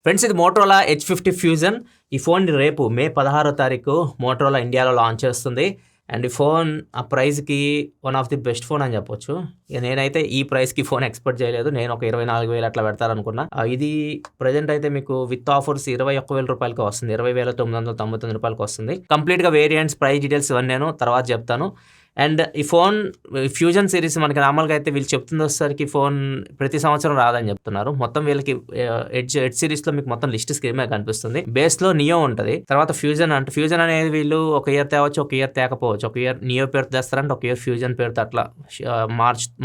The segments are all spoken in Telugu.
ఫ్రెండ్స్, ఇది మోటరోలా H50 ఫ్యూజన్. ఈ ఫోన్ రేపు మే 16వ తారీఖు మోటరోలా ఇండియాలో లాంచ్ చేస్తుంది. అండ్ ఈ ఫోన్ ఆ ప్రైస్కి one of the best phone అని చెప్పొచ్చు. నేనైతే ఈ ప్రైస్కి ఫోన్ ఎక్స్పెక్ట్ చేయలేదు. నేను ఒక 24,000 అట్లా పెడతారనుకున్నా. ఇది ప్రజెంట్ అయితే మీకు విత్ ఆఫర్స్ 21,000 రూపాయలకి వస్తుంది. 20,999 రూపాయలకి వస్తుంది. కంప్లీట్గా వేరియంట్స్, ప్రైస్ డీటెయిల్స్ ఇవన్నీ నేను తర్వాత చెప్తాను. అండ్ ఈ ఫోన్ ఫ్యూజన్ సిరీస్ మనకి నార్మల్గా అయితే వీళ్ళు చెప్తుంది వచ్చేసరికి ఫోన్ ప్రతి సంవత్సరం రాదని చెప్తున్నారు. మొత్తం వీళ్ళకి ఎడ్జ్ సిరీస్లో మీకు మొత్తం లిస్ట్ స్క్రీన్ మీద కనిపిస్తుంది. బేస్లో నియో ఉంటుంది. తర్వాత ఫ్యూజన్ అనేది వీళ్ళు ఒక ఇయర్ తేవచ్చు, ఒక ఇయర్ తేకపోవచ్చు. ఒక ఇయర్ నియో పేరుతో తెస్తారంటే ఒక ఇయర్ ఫ్యూజన్ పేరుతో అట్లా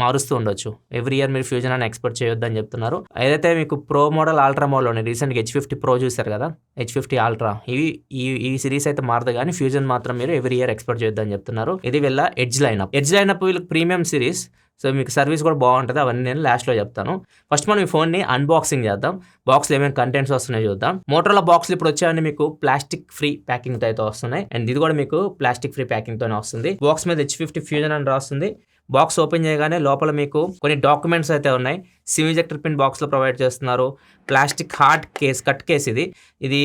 మారుస్తూ ఉండొచ్చు. ఎవ్రీ ఇయర్ మీరు ఫ్యూజన్ అని ఎక్స్పెక్ట్ చేయొద్దు అని చెప్తున్నారు. ఏదైతే మీకు ప్రో మోడల్, అల్ట్రా మోడల్ ఉన్నాయి. రీసెంట్గా H50 ప్రో చూసారు కదా, H50 అల్ట్రా, ఈ సిరీస్ అయితే మారదు కానీ ఫ్యూజన్ మాత్రం మీరు ఎవ్రీ ఇయర్ ఎక్స్పెక్ట్ చేయొద్దు అని చెప్తున్నారు. ఇది వీళ్ళ ఎడ్జ్ లైనప్ వీళ్ళకి ప్రీమియం సిరీస్. సో మీకు సర్వీస్ కూడా బాగుంటుంది. అవన్నీ నేను లాస్ట్లో చెప్తాను. ఫస్ట్ మనం ఈ ఫోన్ని అన్బాక్సింగ్ చేద్దాం. బాక్స్లో ఏమేమి కంటెంట్స్ వస్తున్నాయో చూద్దాం. మోటరోలా బాక్స్లు ఇప్పుడు వచ్చాయని మీకు ప్లాస్టిక్ ఫ్రీ ప్యాకింగ్ అయితే వస్తున్నాయి. అండ్ ఇది కూడా మీకు ప్లాస్టిక్ ఫ్రీ ప్యాకింగ్ తోనే వస్తుంది. బాక్స్ మీద H50 ఫ్యూజన్ అని రాస్తుంది. బాక్స్ ఓపెన్ చేయగానే లోపల మీకు కొన్ని డాక్యుమెంట్స్ అయితే ఉన్నాయి. సిమ్ ఇంజెక్టర్ పిన్ బాక్స్లో ప్రొవైడ్ చేస్తున్నారు. Plastic hard case, cut case ఇది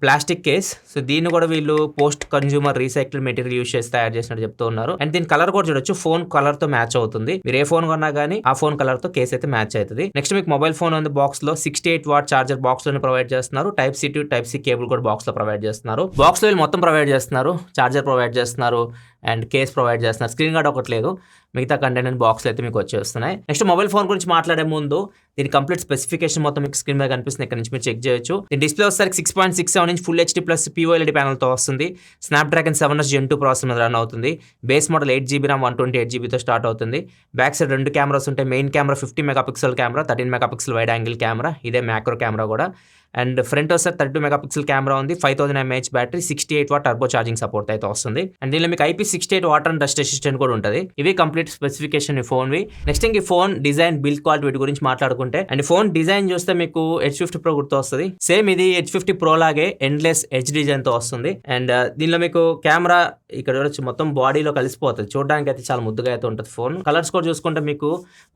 ప్లాస్టిక్ కేస్. సో దీన్ని కూడా వీళ్ళు post consumer recycle material use చేసి తయారు చేసినట్టు చెప్తూ ఉన్నారు. అండ్ దీని కలర్ కూడా చూడొచ్చు, ఫోన్ కలర్ తో మ్యాచ్ అవుతుంది. మీరు ఏ ఫోన్ కొన్నా కానీ ఆ ఫోన్ కలర్ తో కేస్ అయితే మ్యాచ్ అవుతుంది. నెక్స్ట్ మీకు మొబైల్ ఫోన్ ఉంది. బాక్స్ లో 68 వాట్ చార్జర్ బాక్స్ లోనే ప్రొవైడ్ చేస్తున్నారు. Type-C to Type-C కేబుల్ కూడా బాక్స్ లో ప్రొవైడ్ చేస్తున్నారు. బాక్స్ లో వీళ్ళు మొత్తం ప్రొవైడ్ చేస్తున్నారు. చార్జర్ ప్రొవైడ్ చేస్తున్నారు అండ్ కేస్ ప్రొవైడ్ చేస్తున్నారు. స్క్రీన్ గార్డ్ ఒకటి లేదు, మిగతా కంటెంట్ బాక్స్లో అయితే మీకు వచ్చేస్తున్నాయి. నెక్స్ట్ మొబైల్ ఫోన్ గురించి మాట్లాడే ముందు దీని కంప్లీట్ స్పెసిఫికేషన్ మొత్తం మీకు స్క్రీన్ మీద కనిపిస్తుంది. ఇక్కడ నుంచి మీరు చెక్ చేయొచ్చు. దీని డిస్ప్లే వచ్చేసరికి 6.67 inch full HD plus POLED ప్యానల్తో వస్తుంది. స్నాప్డ్రాగన్ 7S Gen 2 ప్రాసెసర్ మీద రన్ అవుతుంది. Base model 8GB RAM 128GB start అవుతుంది. బ్యాక్ సైడ్ 2 కెమెరాస్ ఉంటాయి. Main camera 50 megapixel camera, 13 megapixel wide angle camera, ఇదే మ్యాక్రో కెమెరా కూడా. అండ్ ఫ్రంట్ వచ్చేసరికి 32 మెగాపిక్సెల్ కెమెరా ఉంది. 5000 mAh battery, 68 what turbo charging support అయితే వస్తుంది. అండ్ దీనిలో మీకు IP68 water and dust resistant కూడా ఉంటుంది. ఇవి కంప్లీట్ స్పెసిఫికేషన్ ఈ ఫోన్వి. నెక్స్ట్ ఇంక ఈ ఫోన్ డిజైన్, బిల్డ్ క్వాలిటీ వీటి గురించి మాట్లాడుకుంటే, అండ్ ఫోన్ డిజైన్ చూస్తే మీకు H50 Pro గుర్తు వస్తుంది. సేమ్ ఇది H50 Pro లాగే ఎండ్లెస్ ఎడ్జ్ డిజైన్ తో వస్తుంది. అండ్ దీనిలో మీకు కెమెరా ఇక్కడ వచ్చి మొత్తం బాడీలో కలిసిపోతుంది. చూడడానికి అయితే చాలా ముద్దుగా అయితే ఉంటుంది ఫోన్. కలర్స్ కూడా చూసుకుంటే మీకు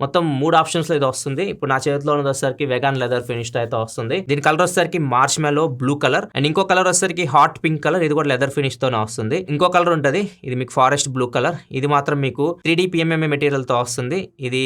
మొత్తం 3 ఆప్షన్స్ లో ఇది వస్తుంది. ఇప్పుడు నా చేతిలో ఉన్నది వచ్చేసరికి వెగాన్ లెదర్ ఫినిష్ అయితే వస్తుంది. దీని కలర్ వచ్చేసరికి మార్ష్మెలో బ్లూ కలర్. అండ్ ఇంకో కలర్ వచ్చేసరికి హాట్ పింక్ కలర్, ఇది కూడా లెదర్ ఫినిష్ తోనే వస్తుంది. ఇంకో కలర్ ఉంటుంది, ఇది మీకు ఫారెస్ట్ బ్లూ కలర్. ఇది మాత్రం మీకు 3D PMMA మెటీరియల్ తో వస్తుంది. ఇది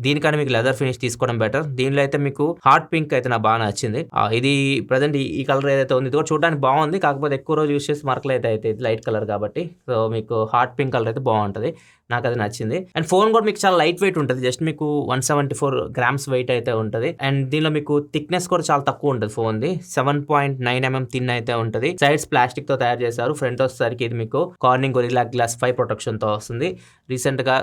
దీనికన్నా మీకు లెదర్ ఫినిష్ తీసుకోవడం బెటర్. దీనిలో అయితే మీకు హాట్ పింక్ అయితే నాకు బాగా నచ్చింది. ఇది ప్రజెంట్ ఈ కలర్ ఏదైతే ఉంది ఇది కూడా చూడడానికి బాగుంది. కాకపోతే ఎక్కువ రోజు యూస్ చేసి మరకలు అయితే లైట్ కలర్ కాబట్టి, సో మీకు హాట్ పింక్ కలర్ అయితే బాగుంటుంది. నాకు అది నచ్చింది. అండ్ ఫోన్ కూడా మీకు చాలా లైట్ వెయిట్ ఉంటుంది. జస్ట్ మీకు 174 గ్రామ్స్ వెయిట్ అయితే ఉంటుంది. అండ్ దీనిలో మీకు థిక్నెస్ కూడా చాలా తక్కువ ఉంటుంది. ఫోన్ ది 7.9 mm థిన్ అయితే ఉంటుంది. సైడ్స్ ప్లాస్టిక్ తో తయారు చేశారు. ఫ్రంట్ వచ్చేసరికి ఇది మీకు కార్నింగ్ గొరిల్లా గ్లాస్ 5 ప్రొటెక్షన్ తో వస్తుంది. రీసెంట్ గా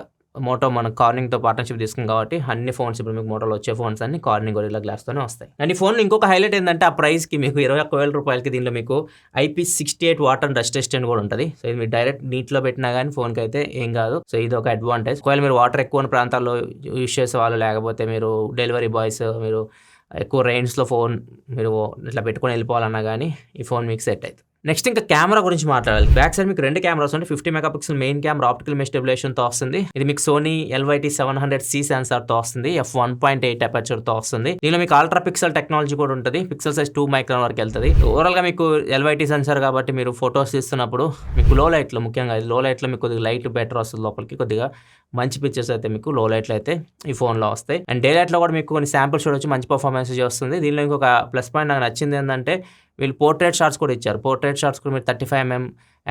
మోటో మన కార్నింగ్ తో పార్ట్నర్షిప్ తీసుకుంది కాబట్టి అన్ని ఫోన్స్ ఇప్పుడు మీకు మోటోలో వచ్చే ఫోన్స్ అన్ని కార్నింగ్ గొరిల్లా గ్లాస్ తోనే వస్తాయి. అండ్ ఈ ఫోన్ ఇంకొక హైలైట్ ఏంటంటే, ఆ ప్రైస్ కి మీకు 21,000 రూపాయలకి దీనిలో మీకు IP68 water and dust resistant కూడా ఉంటుంది. సో ఇది మీరు డైరెక్ట్ నీటిలో పెట్టినా కానీ ఫోన్ కి అయితే ఏం కాదు. సో ఇది ఒక అడ్వాంటేజ్. ఒకవేళ మీరు వాటర్ ఎక్కువ ప్రాంతాల్లో యూస్ చేసే వాళ్ళు, లేకపోతే మీరు డెలివరీ బాయ్స్, మీరు ఎక్కువ రెయిన్స్లో ఫోన్ మీరు ఇట్లా పెట్టుకొని వెళ్ళిపోవాలన్నా కానీ ఈ ఫోన్ మీకు సెట్ అవుతుంది. నెక్స్ట్ ఇంకా కెమెరా గురించి మాట్లాడాలి. బ్యాక్ సైడ్ మీకు 2 కెమెరాస్ ఉంటాయి. 50 megapixel main camera optical image stabilisation తో వస్తుంది. ఇది మీకు సోనీ LYT700C సెన్సార్ తో వస్తుంది. f1.8 అపర్చర్ తో వస్తుంది. దీనిలో మీకు అల్ట్రా పిక్సెల్ టెక్నాలజీ కూడా ఉంటుంది. పిక్సెల్ సైజ్ 2 మైక్రాన్ వరకు వెళ్తుంది. ఓవరాల్ గా మీకు LYT సెన్సార్ కాబట్టి మీరు ఫొటోస్ తీస్తున్నప్పుడు మీకు లో లైట్ లో, ముఖ్యంగా లో లైట్ లో మీకు కొద్దిగా లైట్ బెటర్ వస్తుంది. లోపలికి కొద్దిగా మంచి పిక్చర్స్ అయితే మీకు లో లైట్ లో అయితే ఈ ఫోన్ లో వస్తాయి. అండ్ డే లైట్ లో కూడా మీకు కొన్ని శాంపుల్స్ చూడొచ్చు. మంచి పర్ఫార్మెన్స్ వస్తుంది. దీనిలో ఇంకొక ప్లస్ పాయింట్ నాకు నచ్చింది ఏంటంటే, వీళ్ళు పోర్ట్రేట్ షాట్స్ కూడా ఇచ్చారు. పోర్ట్రేట్ షాట్స్ కూడా మీరు 35mm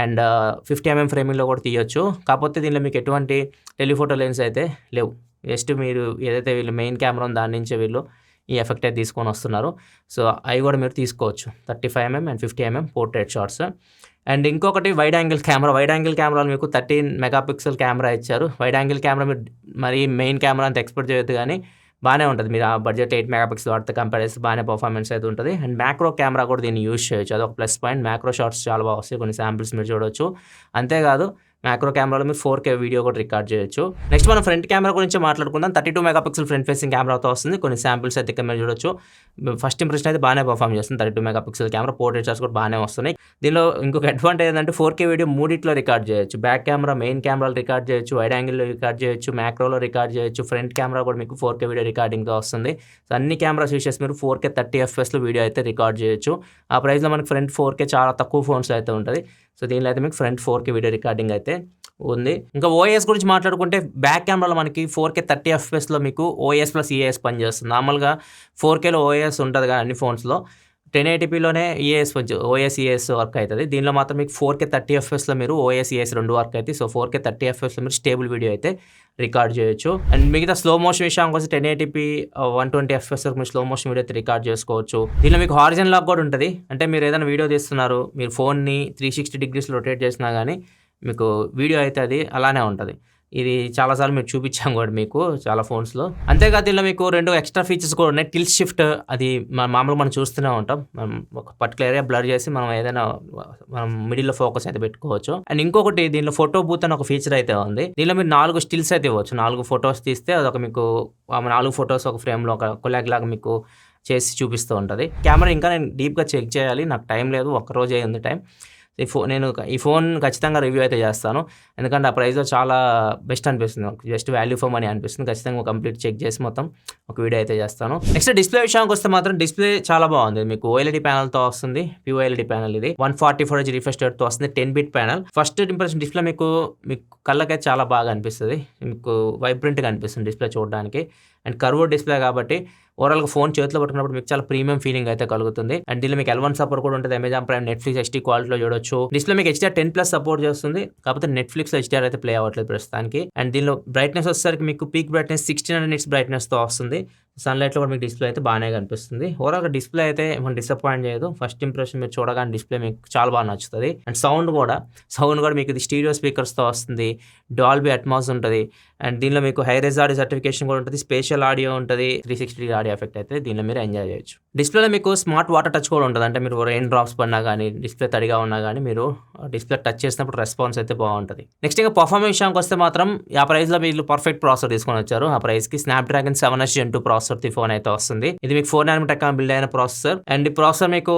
అండ్ 50mm ఫ్రేమింగ్లో కూడా తీయొచ్చు. కాకపోతే దీనిలో మీకు ఎటువంటి టెలిఫోటో లెన్స్ అయితే లేవు. జస్ట్ మీరు ఏదైతే వీళ్ళు మెయిన్ కెమెరా ఉందో దాని నుంచే వీళ్ళు ఈ ఎఫెక్ట్ అయితే తీసుకొని వస్తున్నారు. సో అవి కూడా మీరు తీసుకోవచ్చు. 35mm and 50mm portrait shots. And ఇంకొకటి wide angle camera. Wide angle కెమెరాలో మీకు 13 మెగాపిక్సెల్ కెమెరా ఇచ్చారు. వైడ్ యాంగిల్ కెమెరా మీరు మరి మెయిన్ కెమెరా అంత ఎక్స్పెక్ట్ చేయొద్దు, కానీ బాగానే ఉంటుంది. మీరు ఆ బడ్జెట్ 8 మెగాపిక్సెల్ వాటితో కంపేర్ చేస్తే బాగానే పర్ఫార్మెన్స్ అయితే ఉంటుంది. అండ్ మ్యాక్రో కెమెరా కూడా దీన్ని యూజ్ చేయొచ్చు. అదొక ప్లస్ పాయింట్. మ్యాక్రో షాట్స్ చాలా బాగా వస్తాయి. కొన్ని శాంపిల్స్ మీరు చూడవచ్చు. అంతేకాదు మ్యాక్రో కెమెరాలో మీరు 4K వీడియో కూడా రికార్డ్ చేయొచ్చు. నెక్స్ట్ మనం ఫ్రంట్ కెమెరా గురించి మాట్లాడుకుందాం. 32 మెగాపిక్సెల్ ఫ్రంట్ ఫేసింగ్ కెమెరాతో వస్తుంది. కొన్ని శాంపిల్స్ అయితే ఇక్కడ మీరు చూడొచ్చు. ఫస్ట్ ఇంప్రెషన్ అయితే బాగానే పర్ఫామ్ చేస్తుంది 32 మెగాపిక్సెల్ కెమెరా. పోర్ట్రేట్ షాట్స్ కూడా బాగానే వస్తున్నాయి. దీనిలో ఇంకొక అడ్వాంటేజ్ ఏంటంటే 4K వీడియో మూడిట్లో రికార్డ్ చేయొచ్చు. బ్యాక్ కెమెరా, మెయిన్ కెమెరాలో రికార్డ్ చేయొచ్చు, వైడ్ యాంగిల్లో రికార్డ్ చేయొచ్చు, మ్యాక్రోలో రికార్డ్ చేయొచ్చు. ఫ్రంట్ కెమెరా కూడా మీకు 4K వీడియో రికార్డింగ్తో వస్తుంది. సో అన్ని కెమెరాస్ యూస్ చేసి మీరు 4K 30 FPS వీడియో అయితే రికార్డ్ చేయొచ్చు. ఆ ప్రైస్లో మనకి ఫ్రంట్ 4K చాలా తక్కువ ఫోన్స్ అయితే ఉంటుంది. సో దీనిలో అయితే మీకు ఫ్రంట్ 4K వీడియో రికార్డింగ్ అయితే ఉంది. ఇంకా ఓఎస్ గురించి మాట్లాడుకుంటే బ్యాక్ కెమెరాలో మనకి 4K 30 FPSలో మీకు OS ప్లస్ EAS పనిచేస్తుంది. నార్మల్గా 4Kలో OS ఉంటుంది కానీ అన్ని ఫోన్స్లో 1080pలోనే OS EAS వర్క్ అవుతుంది. దీనిలో మాత్రం మీకు 4K 30 FPSలో మీరు OS EAS రెండు వర్క్ అవుతాయి. సో 4K 30 FPSలో మీరు స్టేబుల్ వీడియో అయితే రికార్డ్ చేయొచ్చు. అండ్ మిగతా స్లో మోషన్ విషయానికి వస్తే 1080p 120 FPS వరకు మీరు స్లో మోషన్ వీడియో అయితే రికార్డ్ చేసుకోవచ్చు. దీనిలో మీకు హారిజన్ లాక్ కూడా ఉంటుంది. అంటే మీరు ఏదైనా వీడియో తీస్తున్నారు, మీరు ఫోన్ని 360 degrees రొటేట్ చేసినా కానీ మీకు వీడియో అయితే అది అలానే ఉంటుంది. ఇది చాలాసార్లు మీరు చూపించాం కూడా మీకు చాలా ఫోన్స్లో. అంతేకాదు దీనిలో మీకు 2 ఎక్స్ట్రా ఫీచర్స్ కూడా ఉన్నాయి. టిల్ట్ షిఫ్ట్, అది మామూలుగా మనం చూస్తూనే ఉంటాం. మనం ఒక పర్టికులర్ ఏరియా బ్లర్ చేసి మనం ఏదైనా మనం మిడిల్లో ఫోకస్ అయితే పెట్టుకోవచ్చు. అండ్ ఇంకొకటి దీనిలో ఫోటో బూత్ అని ఒక ఫీచర్ అయితే ఉంది. దీనిలో మీరు 4 స్టిల్స్ అయితే ఇవ్వచ్చు. 4 ఫొటోస్ తీస్తే అదొక మీకు 4 ఫొటోస్ ఒక ఫ్రేమ్లో ఒక కొలాగ్ లాగా మీకు చేసి చూపిస్తూ ఉంటుంది. కెమెరా ఇంకా నేను డీప్గా చెక్ చేయాలి, నాకు టైం లేదు, ఒక్కరోజే ఉంది టైం. నేను ఈ ఫోన్ ఖచ్చితంగా రివ్యూ అయితే చేస్తాను. ఎందుకంటే ఆ ప్రైస్లో చాలా బెస్ట్ అనిపిస్తుంది, జస్ట్ వాల్యూ ఫర్ మనీ అనిపిస్తుంది. ఖచ్చితంగా కంప్లీట్ చెక్ చేసి మొత్తం ఒక వీడియో అయితే చేస్తాను. నెక్స్ట్ డిస్ప్లే విషయానికి వస్తే మాత్రం డిస్ప్లే చాలా బాగుంది. మీకు OLED ప్యానల్తో వస్తుంది. POLED ప్యానల్ ఇది 144Hz రిఫ్రెష్ రేట్తో వస్తుంది. 10-bit panel. First impression display మీకు కళ్ళకైతే చాలా బాగా అనిపిస్తుంది. మీకు వైబ్రెంట్గా అనిపిస్తుంది డిస్ప్లే చూడడానికి. అండ్ కర్వ్ డిస్ప్లే కాబట్టి ఓవరాల్గా ఫోన్ చేతిలో పట్టుకున్నప్పుడు మీకు చాలా ప్రీమియం ఫీలింగ్ అయితే కలుగుతుంది. అండ్ దీనిలో మీకు L1 సపోర్ట్ కూడా ఉంటుంది. అమెజాన్ ప్రైమ్, నెట్ఫ్లిక్స్ HD క్వాలిటీలో చూడొచ్చు. డిస్ప్లే మీకు HDR10+ సపోర్ట్ చేస్తుంది. కాకపోతే నెట్ఫ్లిక్స్లో HDR అయితే ప్లే అవ్వట్లేదు ప్రస్తుతానికి. అండ్ దీనిలో బ్రైట్నెస్ వచ్చేసరికి మీకు పీక్ బ్రైట్నెస్ 1600 nits బ్రైట్నెస్తో వస్తుంది. సన్లైట్లో కూడా మీకు డిస్ప్లే అయితే బాగానే కనిపిస్తుంది. ఓవరాల్గా డిస్ప్లే అయితే మనం డిసప్పాయింట్ చేయదు. ఫస్ట్ ఇంప్రెషన్ మీరు చూడగానే డిస్ప్లే మీకు చాలా బాగా నచ్చుతుంది. అండ్ సౌండ్ కూడా మీకు ఇది స్టీరియో స్పీకర్స్తో వస్తుంది. డాల్బీ అట్మాస్ ఉంటుంది. అండ్ దీనిలో మీకు హై రేజ్ ఆడియో సర్టిఫికేషన్ కూడా ఉంటుంది. స్పేషియల్ ఆడియో ఉంటుంది. 360 ఆడియో ఎఫెక్ట్ అయితే దీనిలో మీరు ఎంజాయ్ చేయొచ్చు. డిస్ప్లేలో మీకు స్మార్ట్ వాటర్ టచ్ కూడా ఉంటుంది. అంటే మీరు రెయిన్ డ్రాప్స్ పడినా కానీ, డిస్ప్లే తడిగా ఉన్నా కానీ మీరు డిస్ప్లే టచ్ చేసినప్పుడు రెస్పాన్స్ అయితే బాగుంటుంది. నెక్స్ట్ ఇంకా పర్ఫార్మెన్స్ విషయానికి వస్తే మాత్రం ఆ ప్రైస్లో వీళ్ళు పర్ఫెక్ట్ ప్రాసెసర్ తీసుకొని వచ్చారు. ఆ ప్రైస్కి Snapdragon 7H Gen 2 processor phone అయితే వస్తుంది. ఇది మీకు 4nm బిల్డ్ అయిన ప్రాసెసర్. అండ్ ఈ ప్రాసెసర్ మీకు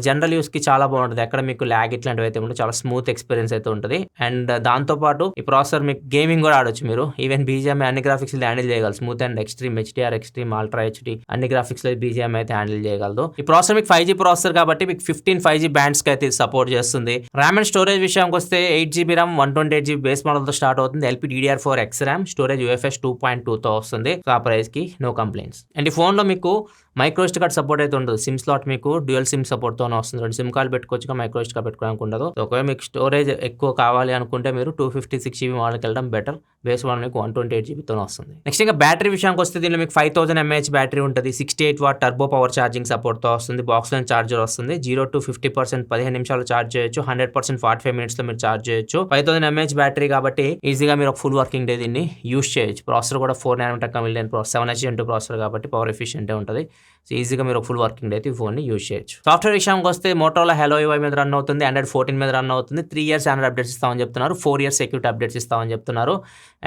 జనరల్ యూస్కి చాలా బాగుంటుంది. ఎక్కడ మీకు ల్యాగ్ ఇట్లాంటివి అయితే ఉంటుంది. చాలా స్మూత్ ఎక్స్పీరియన్స్ అయితే ఉంటుంది. అండ్ దాంతోపాటు ఈ ప్రాసెసర్ మీకు గేమింగ్ కూడా ఆడొచ్చు. మీరు ఈవెన్ BGM అన్ని గ్రాఫిక్స్ హ్యాండిల్ చేయగలరు. Smooth and extreme, HDR extreme, ultra HD అన్ని గ్రాఫిక్స్ లో BGM అయితే హ్యాండిల్ చేయగలదు. ఈ ప్రాసెసర్ మీకు 5G ప్రాసెసర్ కాబట్టి మీకు 15 5G బ్యాండ్స్ కి అయితే సపోర్ట్ చేస్తుంది. ర్యామ్ అండ్ స్టోరేజ్ విషయానికి వస్తే 8GB RAM 128GB base model తో స్టార్ట్ అవుతుంది. LPDDR4X RAM, స్టోరేజ్ UFS 2.2 తో వస్తుంది. సో ఆ ప్రైస్ కి నో కంప్లైంట్స్. అండ్ ఈ ఫోన్ లో మీకు మైక్రో SD కార్డ్ సపోర్ట్ అయితే ఉండదు. సిమ్ స్లాట్ మీకు డ్యూయల్ సిమ్ సపోర్ట్ తోనే వస్తుంది. 2 సిమ్ కార్డ్ పెట్టుకోవచ్చు, మైక్రో SD కార్డ్ పెట్టుకోవడానికి ఉండదు. ఒకవేళ మీకు స్టోరేజ్ ఎక్కువ కావాలి అనుకుంటే మీరు 256GB మోడల్కి వెళ్ళడం బెటర్. బేస్ మోడల్ మీకు 128GB తోనే వస్తుంది. నెక్స్ట్ ఇంకా బ్యాటరీ విషయానికి వస్తే దీనిలో మీకు 5000 mAh బ్యాటరీ ఉంటుంది. 68W turbo power charging support తో వస్తుంది. బాక్స్ లో ఛార్జర్ వస్తుంది. 0 to 50% 15 నిమిషాలు ఛార్జ్ చేయొచ్చు. 100% 45 minutes లో మీరు ఛార్జ్ చేయొచ్చు. 5000 mAh బ్యాటరీ కాబట్టి ఈజీగా మీరు ఒక ఫుల్ వర్కింగ్ డే దీన్ని యూస్ చేయొచ్చు. ప్రాసెసర్ కూడా 4nm processor, 7H Gen 2 processor కాబట్టి పవర్ ఎఫిషియెంట్ ఉంటుంది. సో ఈజీగా మీరు ఒక ఫుల్ వర్కింగ్ డే అయితే ఈ ఫోన్ని యూస్ చేయొచ్చు. సాఫ్ట్వేర్ విషయానికి వస్తే మోటరోలా Hello UI మీద రన్ అవుతుంది. Android 14 మీద రన్ అవుతుంది. 3 years Android అప్డేట్స్ ఇస్తామని చెప్తున్నారు. 4 years సెక్యూరిటీ అప్డేట్స్ ఇస్తామని చెప్తున్నారు.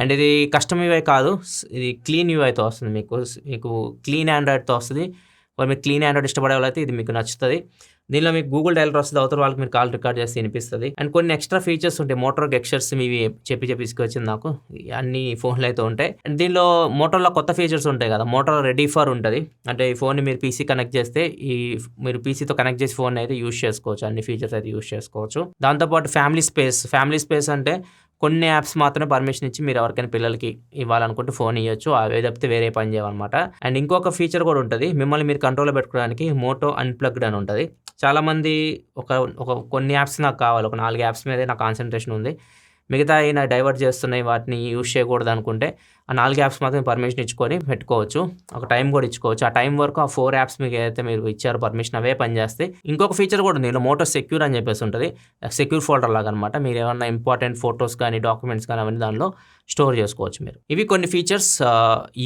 అండ్ ఇది కస్టమ్ UI కాదు, ఇది క్లీన్ UIతో వస్తుంది. మీకు క్లీన్ ఆండ్రాయిడ్తో వస్తుంది. మీరు క్లీన్ ఆండ్రాయిడ్ ఇష్టపడే వాళ్ళైతే ఇది మీకు నచ్చుతుంది. దీనిలో మీకు గూగుల్ డైలర్ వస్తుంది. అవతల వాళ్ళకి మీరు కాల్ రికార్డ్ చేసి వినిపిస్తుంది. అండ్ కొన్ని ఎక్స్ట్రా ఫీచర్స్ ఉంటాయి. మోటరో గెస్చర్స్ మీవి చెప్పి తీసుకొచ్చింది నాకు. అన్ని ఫోన్లు అయితే ఉంటాయి. అండ్ దీనిలో మోటరోలా కొత్త ఫీచర్స్ ఉంటాయి కదా, మోటరో రెడీ ఫర్ ఉంటుంది. అంటే ఈ ఫోన్ని మీరు PC కనెక్ట్ చేస్తే మీరు PCతో కనెక్ట్ చేసి ఫోన్ అయితే యూస్ చేసుకోవచ్చు. అన్ని ఫీచర్స్ అయితే యూస్ చేసుకోవచ్చు. దాంతోపాటు ఫ్యామిలీ స్పేస్ అంటే కొన్ని యాప్స్ మాత్రమే పర్మిషన్ ఇచ్చి మీరు ఎవరికైనా పిల్లలకి ఇవ్వాలనుకుంటే ఫోన్ ఇవ్వచ్చు. అవి తప్పితే వేరే పని చేయమన్నమాట. అండ్ ఇంకొక ఫీచర్ కూడా ఉంటుంది. మిమ్మల్ని మీరు కంట్రోల్లో పెట్టుకోవడానికి మోటో అన్ప్లగ్డ్ అని ఉంటుంది. చాలామంది ఒక కొన్ని యాప్స్ నాకు కావాలి, ఒక 4 యాప్స్ మీదే నా కాన్సన్ట్రేషన్ ఉంది, మిగతా నాకు డైవర్ట్ చేస్తున్నాయి, వాటిని యూజ్ చేయకూడదు అనుకుంటే ఆ 4 యాప్స్ మాత్రం పర్మిషన్ ఇచ్చుకొని పెట్టుకోవచ్చు. ఒక టైం కూడా ఇచ్చుకోవచ్చు. ఆ టైం వరకు ఆ 4 యాప్స్ మీకు ఏదైతే మీరు ఇచ్చారో పర్మిషన్ అవే పనిచేస్తాయి. ఇంకొక ఫీచర్ కూడా ఉంది, మోటో సెక్యూర్ అని చెప్పేసి ఉంటుంది. సెక్యూర్ ఫోల్డర్ లాగా అనమాట. మీరు ఏమన్నా ఇంపార్టెంట్ ఫొటోస్ కానీ డాక్యుమెంట్స్ కానీ అవన్నీ దానిలో స్టోర్ చేసుకోవచ్చు మీరు. ఇవి కొన్ని ఫీచర్స్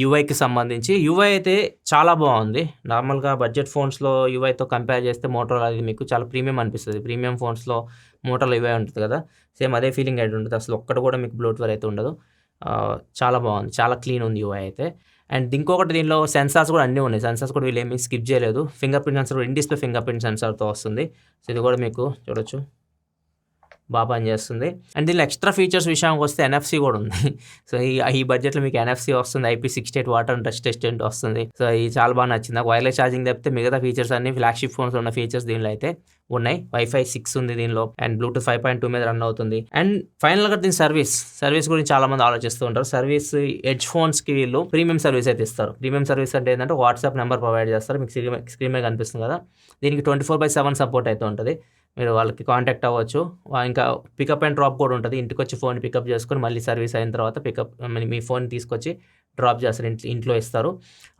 యూఐకి సంబంధించి. యూఐ అయితే చాలా బాగుంది. నార్మల్గా బడ్జెట్ ఫోన్స్లో యూఐతో కంపేర్ చేస్తే మోటరోలా అది మీకు చాలా ప్రీమియం అనిపిస్తుంది. ప్రీమియం ఫోన్స్లో మోటరోలా యూఐ ఉంటుంది కదా, సేమ్ అదే ఫీలింగ్ అయితే ఉంటుంది, అసలు ఒక్కటి కూడా మీకు బ్లోట్వేర్ అయితే ఉండదు. చాలా బాగుంది, చాలా క్లీన్ ఉంది యూఐ అయితే. అండ్ ఇంకొకటి దీనిలో సెన్సార్స్ కూడా అన్నీ ఉన్నాయి, సెన్సార్స్ కూడా వీళ్ళు ఏమీ స్కిప్ చేయలేదు. Finger print sensor, in display finger print సెన్సార్తో వస్తుంది. సో ఇది కూడా మీకు చూడొచ్చు బాగా పనిచేస్తుంది. అండ్ దీనిలో ఎక్స్ట్రా ఫీచర్స్ విషయానికి వస్తే NFC కూడా ఉంది. సో ఈ బడ్జెట్లో మీకు NFC వస్తుంది, IP68 వాటర్ టచ్ టెస్టెంట్ వస్తుంది. సో ఇది చాలా బాగా నచ్చింది నాకు. వైర్లెస్ ఛార్జింగ్ తప్పితే మిగతా ఫీచర్స్ అన్ని ఫ్లాగ్షిప్ ఫోన్స్ ఉన్న ఫీచర్స్ దీనిలో అయితే ఉన్నాయి. Wi-Fi 6 ఉంది దీనిలో, అండ్ Bluetooth 5.2 మీద రన్ అవుతుంది. అండ్ ఫైనల్గా దీని సర్వీస్ గురించి చాలా మంది ఆలోచిస్తూ ఉంటారు. సర్వీస్ ఎడ్జ్ ఫోన్స్కి వీళ్ళు ప్రీమియం సర్వీస్ అయితే ఇస్తారు. ప్రీమియం సర్వీస్ అంటే ఏంటంటే వాట్సాప్ నెంబర్ ప్రొవైడ్ చేస్తారు, మీకు స్క్రీన్ మీద కనిపిస్తుంది కదా. దీనికి 24/7 సపోర్ట్ అయితే ఉంటుంది, మీరు వాళ్ళకి కాంటాక్ట్ అవ్వచ్చు. ఇంకా పికప్ అండ్ డ్రాప్ కూడా ఉంటుంది, ఇంటికి వచ్చి ఫోన్ పికప్ చేసుకొని మళ్ళీ సర్వీస్ అయిన తర్వాత మీ ఫోన్ తీసుకొచ్చి డ్రాప్ చేస్తారు, ఇంట్లో ఇస్తారు.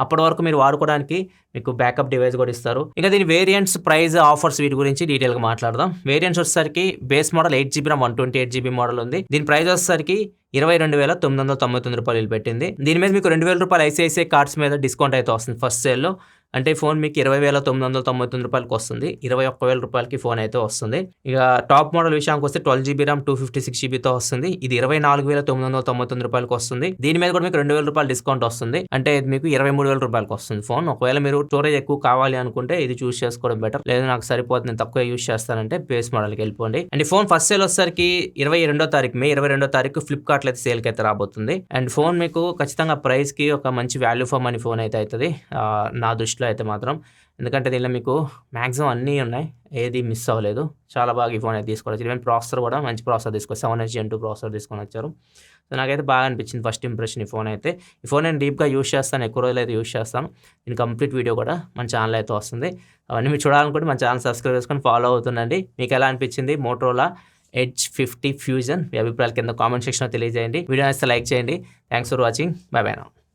అప్పటి వరకు మీరు వాడుకోవడానికి మీకు బ్యాకప్ డివైస్ కూడా ఇస్తారు. ఇంకా దీని వేరియంట్స్, ప్రైస్, ఆఫర్స్ వీటి గురించి డీటెయిల్గా మాట్లాడదాం. వేరియంట్స్ వచ్చేసరికి base model 8GB RAM 128GB model ఉంది. దీని ప్రైస్ వచ్చేసరికి 22,999 రూపాయలు పెట్టింది. దీని మీద మీకు 2,000 రూపాయలు ICICI కార్డ్స్ మీద డిస్కౌంట్ అయితే వస్తుంది ఫస్ట్ సేల్లో. అంటే ఫోన్ మీకు 20,999 రూపాయలకి వస్తుంది, 21,000 రూపాయలకి ఫోన్ అయితే వస్తుంది. ఇక టాప్ మోడల్ విషయానికి వస్తే 12GB RAM 256GBతో వస్తుంది. ఇది 24,999 రూపాయలకి వస్తుంది. దీని మీద కూడా మీకు 2,000 రూపాయలు డిస్కౌంట్ వస్తుంది, అంటే ఇది మీకు 23,000 రూపాయలకి వస్తుంది ఫోన్. ఒకవేళ మీరు స్టోరేజ్ ఎక్కువ కావాలి అనుకుంటే ఇది చూస్ చేసుకోవడం బెటర్, లేదు నాకు సరిపోతుంది నేను తక్కువ యూస్ చేస్తానంటే బేస్ మోడల్కి వెళ్ళిపోండి. అండ్ ఫోన్ ఫస్ట్ సేల్ వచ్చేసరికి మే 22వ తారీఖు ఫ్లిప్కార్ట్లో అయితే సేల్కి అయితే రాబోతుంది. అండ్ ఫోన్ మీకు ఖచ్చితంగా ప్రైస్కి ఒక మంచి వాల్యూ ఫర్ మనీ ఫోన్ అయితే అవుతుంది నా దృష్టిలో అయితే మాత్రం. ఎందుకంటే దీనిలో మీకు మ్యాక్సిమం అన్నీ ఉన్నాయి, ఏది మిస్ అవ్వలేదు. చాలా బాగా ఈ ఫోన్ అయితే తీసుకోవచ్చు. ఈవెన్ ప్రాసెసర్ కూడా మంచి ప్రాసెసర్ తీసుకొచ్చి 7H Gen 2 ప్రాసెసర్ తీసుకొని వచ్చారు. సో నాకైతే బాగా అనిపించింది ఫస్ట్ ఇంప్రెషన్ ఈ ఫోన్ అయితే. ఈ ఫోన్ నేను డీప్గా యూస్ చేస్తాను, ఎక్కువ రోజులు అయితే యూస్ చేస్తాను. దీని కంప్లీట్ వీడియో కూడా మన ఛానల్ అయితే వస్తుంది. అవన్నీ మీరు చూడాలనుకుంటే మన ఛానల్ సబ్స్క్రైబ్ చేసుకొని ఫాలో అవుతుండండి. మీకు ఎలా అనిపించింది మోటరోలా Edge 50 Fusion? మీ అభిప్రాయాలు కింద కామెంట్ సెక్షన్లో తెలియజేయండి. వీడియో నచ్చితే లైక్ చేయండి. Thanks for watching. By by now.